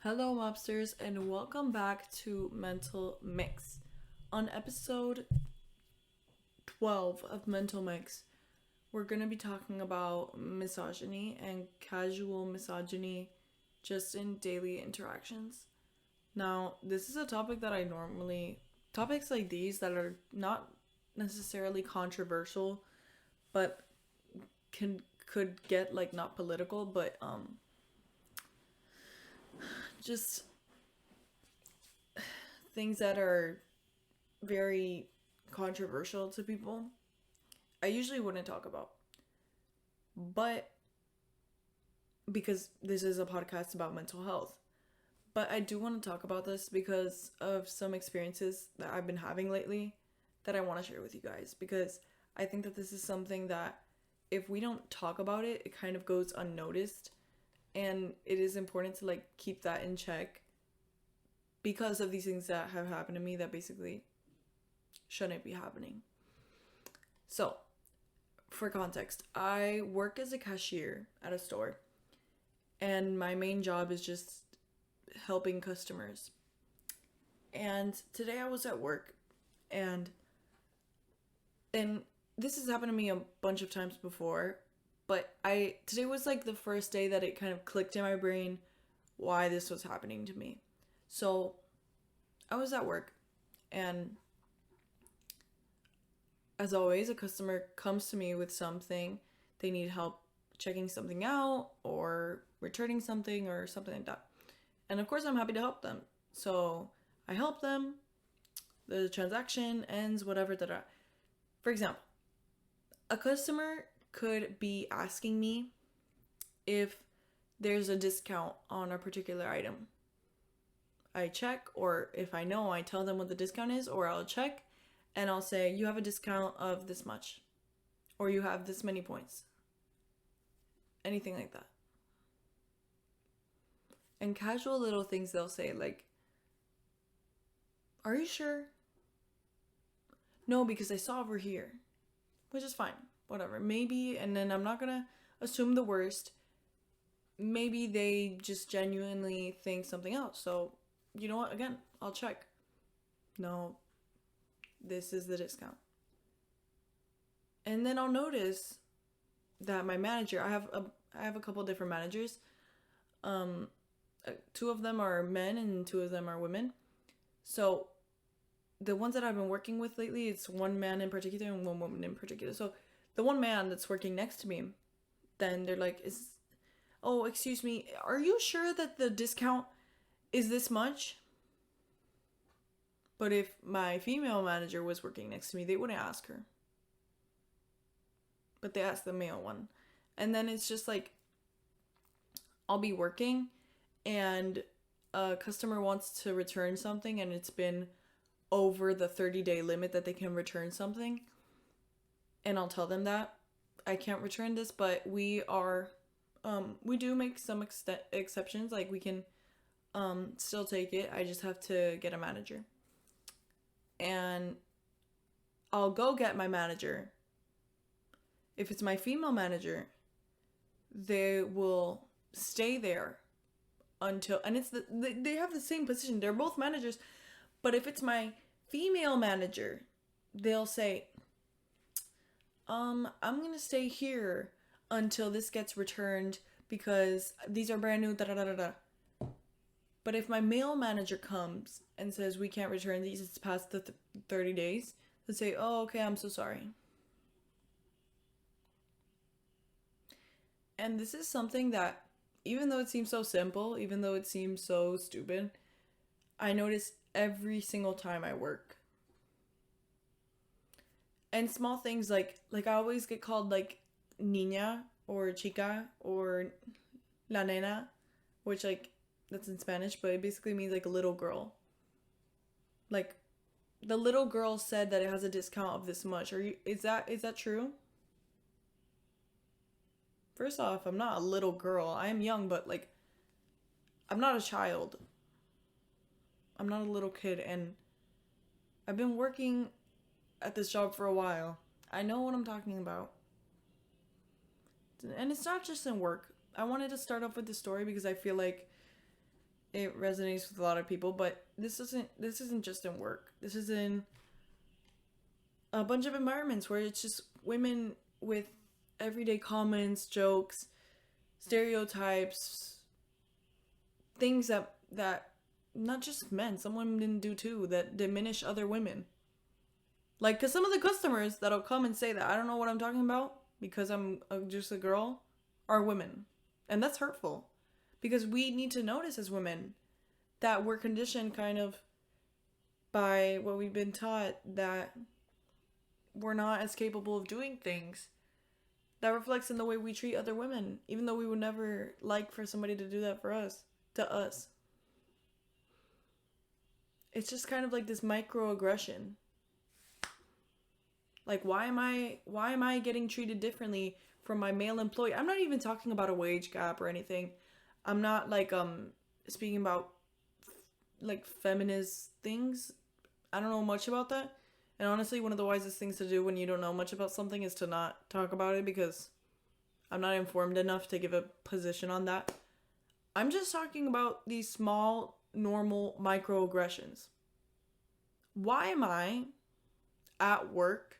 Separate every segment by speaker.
Speaker 1: Hello, mobsters, and welcome back to Mental Mix. On episode 12 of Mental Mix, we're going to be talking about misogyny and casual misogyny just in daily interactions. Now, this is a topic that topics like these that are not necessarily controversial, but could get like not political, but just things that are very controversial to people, I usually wouldn't talk about. But because this is a podcast about mental health. But I do want to talk about this because of some experiences that I've been having lately that I want to share with you guys. Because I think that this is something that if we don't talk about it, it kind of goes unnoticed. And it is important to like keep that in check because of these things that have happened to me that basically shouldn't be happening. So, for context, I work as a cashier at a store, and my main job is just helping customers. And today I was at work, and and this has happened to me a bunch of times before, but I today was like the first day that it kind of clicked in my brain why this was happening to me. So, I was at work, and as always, a customer comes to me with something. They need help checking something out or returning something or something like that. And of course, I'm happy to help them. So I help them. The transaction ends, whatever. For example, a customer could be asking me if there's a discount on a particular item. I check, or if I know, I tell them what the discount is, or I'll check and I'll say, you have a discount of this much, or you have this many points. Anything like that. And casual little things they'll say, like, are you sure? No, because I saw over here, which is fine. Whatever. Maybe, and then I'm not gonna assume the worst. Maybe they just genuinely think something else. So, you know what? Again, I'll check. No, this is the discount. And then I'll notice that my manager, I have a couple different managers. Um, Two of them are men and two of them are women. So the ones that I've been working with lately, it's one man in particular and one woman in particular. So the one man that's working next to me, then they're like, oh, excuse me, are you sure that the discount is this much? But if my female manager was working next to me, they wouldn't ask her. But they asked the male one. And then it's just like, I'll be working and a customer wants to return something and it's been over the 30-day limit that they can return something. And I'll tell them that I can't return this, but we do make some exceptions. Like we can still take it. I just have to get a manager. And I'll go get my manager. If it's my female manager, they will stay there until, and they have the same position. They're both managers, but if it's my female manager, they'll say, I'm gonna stay here until this gets returned because these are brand new. Da da da da da. But if my male manager comes and says we can't return these, it's past the 30 days, they'll say, oh, okay, I'm so sorry. And this is something that, even though it seems so simple, even though it seems so stupid, I notice every single time I work. And small things like I always get called like niña or chica or la nena, which like that's in Spanish, but it basically means like a little girl. Like the little girl said that it has a discount of this much. Is that true? First off, I'm not a little girl. I am young, but like I'm not a child. I'm not a little kid, and I've been working at this job for a while. I know what I'm talking about. And it's not just in work. I wanted to start off with this story because I feel like it resonates with a lot of people, but this isn't just in work. This is in a bunch of environments where it's just women with everyday comments, jokes, stereotypes, things that not just men, some women do too, that diminish other women. Like, because some of the customers that'll come and say that I don't know what I'm talking about because I'm just a girl are women. And that's hurtful. Because we need to notice as women that we're conditioned kind of by what we've been taught, that we're not as capable of doing things. That reflects in the way we treat other women, even though we would never like for somebody to do that to us. It's just kind of like this microaggression. Like, why am I getting treated differently from my male employee? I'm not even talking about a wage gap or anything. I'm not like speaking about like feminist things. I don't know much about that. And honestly, one of the wisest things to do when you don't know much about something is to not talk about it, because I'm not informed enough to give a position on that. I'm just talking about these small, normal microaggressions. Why am I at work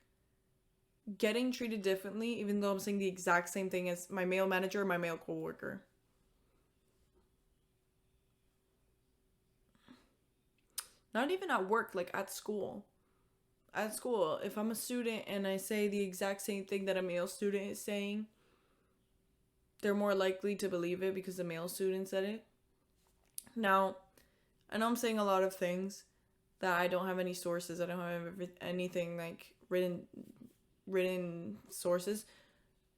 Speaker 1: getting treated differently even though I'm saying the exact same thing as my male manager or my male coworker? Not even at work, like at school. At school, if I'm a student and I say the exact same thing that a male student is saying, they're more likely to believe it because the male student said it. Now, I know I'm saying a lot of things that I don't have any sources. I don't have anything like written sources.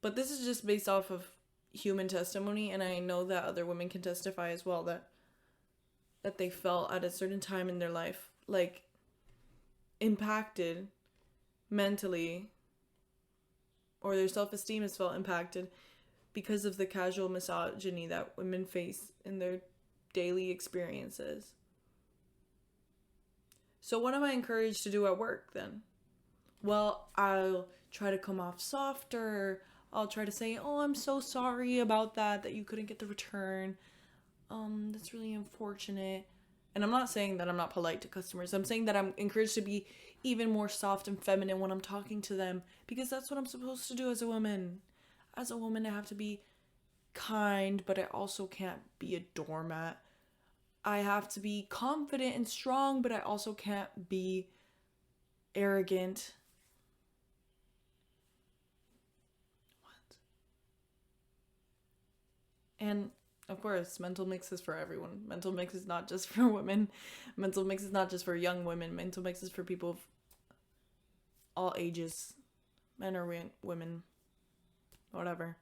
Speaker 1: But this is just based off of human testimony, and I know that other women can testify as well that they felt at a certain time in their life like impacted mentally, or their self-esteem has felt impacted because of the casual misogyny that women face in their daily experiences. So what am I encouraged to do at work then? Well, I'll try to come off softer. I'll try to say, oh, I'm so sorry about that you couldn't get the return. That's really unfortunate. And I'm not saying that I'm not polite to customers. I'm saying that I'm encouraged to be even more soft and feminine when I'm talking to them, because that's what I'm supposed to do as a woman. As a woman, I have to be kind, but I also can't be a doormat. I have to be confident and strong, but I also can't be arrogant. What? And of course, mental mix is for everyone. Mental mix is not just for women. Mental mix is not just for young women. Mental mix is for people of all ages. Men or women. Whatever.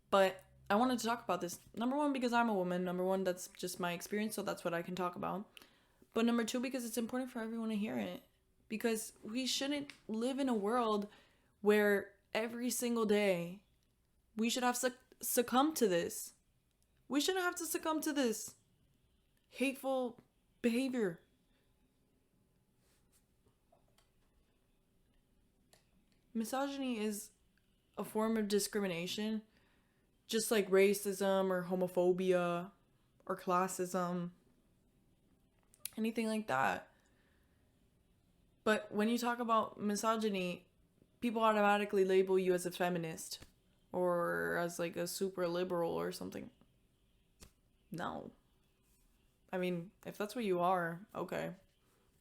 Speaker 1: But I wanted to talk about this. Number one, because I'm a woman. Number one, that's just my experience, so that's what I can talk about. But number two, because it's important for everyone to hear it. Because we shouldn't live in a world where every single day we should have succumb to this. We shouldn't have to succumb to this hateful behavior. Misogyny is a form of discrimination, just like racism or homophobia or classism, anything like that. But when you talk about misogyny, people automatically label you as a feminist or as like a super liberal or something. No. I mean, if that's what you are, okay.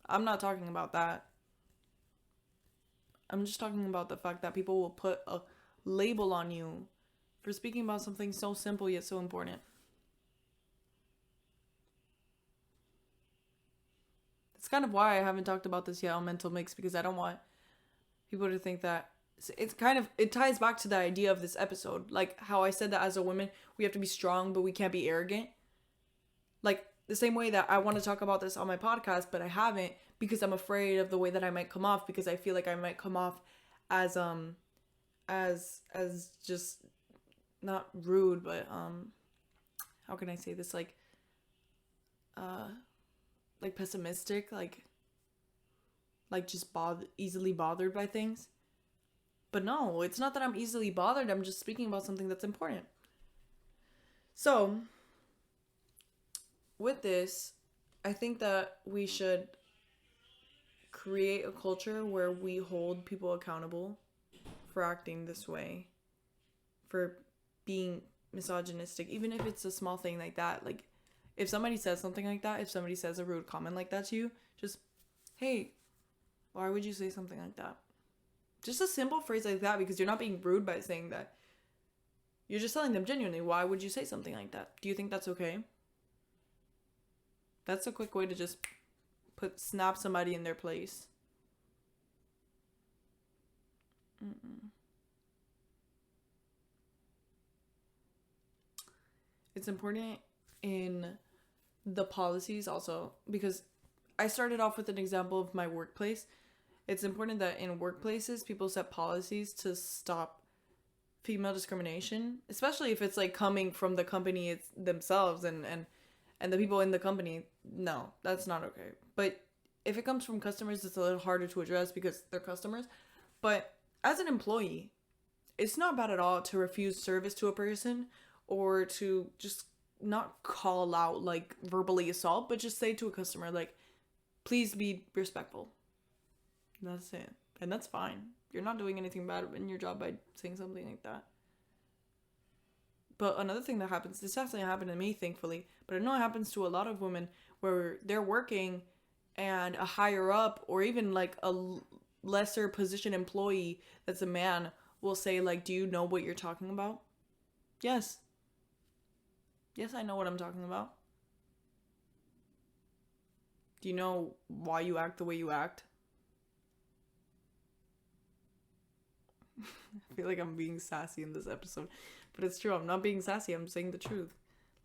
Speaker 1: I'm not talking about that. I'm just talking about the fact that people will put a label on you for speaking about something so simple yet so important. That's kind of why I haven't talked about this yet on Mental Mix, because I don't want people to think that it ties back to the idea of this episode. Like how I said that as a woman, we have to be strong, but we can't be arrogant. Like the same way that I want to talk about this on my podcast, but I haven't, because I'm afraid of the way that I might come off, because I feel like I might come off as just not rude, but how can I say this, like pessimistic, like just easily bothered by things. But no, it's not that I'm easily bothered. I'm just speaking about something that's important. So, with this, I think that we should create a culture where we hold people accountable for acting this way, for being misogynistic, even if it's a small thing like that. Like, if somebody says something like that, if somebody says a rude comment like that to you, just, hey, why would you say something like that? Just a simple phrase like that, because you're not being rude by saying that. You're just telling them genuinely, why would you say something like that? Do you think that's okay? That's a quick way to just snap somebody in their place. It's important in the policies also, because I started off with an example of my workplace. It's important that in workplaces, people set policies to stop female discrimination, especially if it's like coming from the company themselves and the people in the company. No, that's not okay. But if it comes from customers, it's a little harder to address because they're customers. But as an employee, it's not bad at all to refuse service to a person, or to just not call out like verbally assault, but just say to a customer, like, please be respectful. That's it. And that's fine. You're not doing anything bad in your job by saying something like that. But another thing that happens, this hasn't happened to me, thankfully, but I know it happens to a lot of women, where they're working and a higher up, or even like a lesser position employee that's a man, will say like, do you know what you're talking about? Yes. Yes, I know what I'm talking about. Do you know why you act the way you act? I feel like I'm being sassy in this episode, but it's true. I'm not being sassy. I'm saying the truth.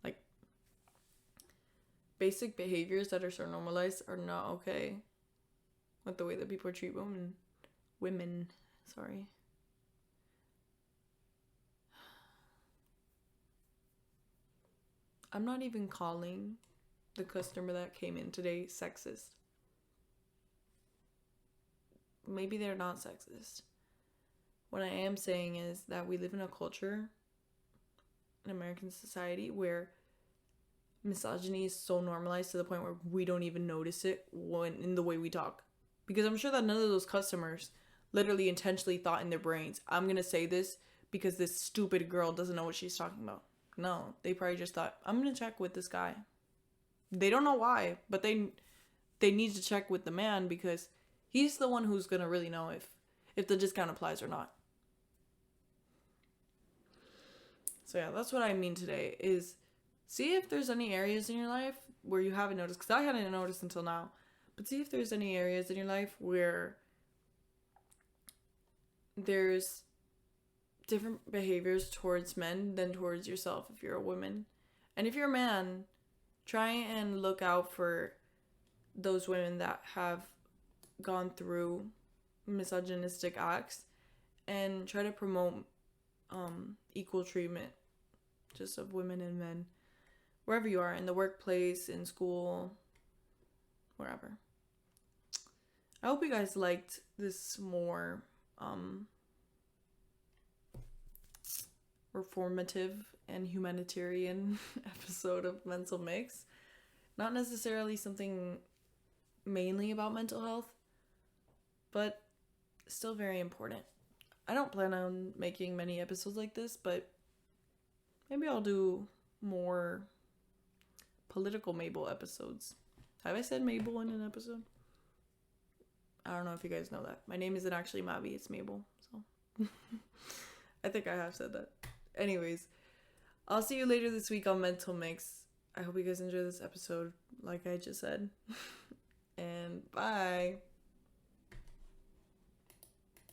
Speaker 1: Like, basic behaviors that are so normalized are not okay with the way that people treat women. Sorry. I'm not even calling the customer that came in today sexist. Maybe they're not sexist. What I am saying is that we live in a culture, in American society, where misogyny is so normalized to the point where we don't even notice it when in the way we talk. Because I'm sure that none of those customers literally intentionally thought in their brains, I'm going to say this because this stupid girl doesn't know what she's talking about. No, they probably just thought, I'm going to check with this guy. They don't know why, but they need to check with the man, because he's the one who's going to really know if the discount applies or not. So yeah, that's what I mean today, is see if there's any areas in your life where you haven't noticed, because I hadn't noticed until now, but see if there's any areas in your life where there's different behaviors towards men than towards yourself if you're a woman. And if you're a man, try and look out for those women that have gone through misogynistic acts, and try to promote equal treatment just of women and men wherever you are, in the workplace, in school, wherever. I hope you guys liked this more reformative and humanitarian episode of Mental Mix. Not necessarily something mainly about mental health, but still very important. I don't plan on making many episodes like this, but maybe I'll do more political Mabel episodes. Have I said Mabel in an episode? I don't know if you guys know that. My name isn't actually Maby, it's Mabel. So I think I have said that. Anyways, I'll see you later this week on Mental Mix. I hope you guys enjoy this episode, like I just said. And bye.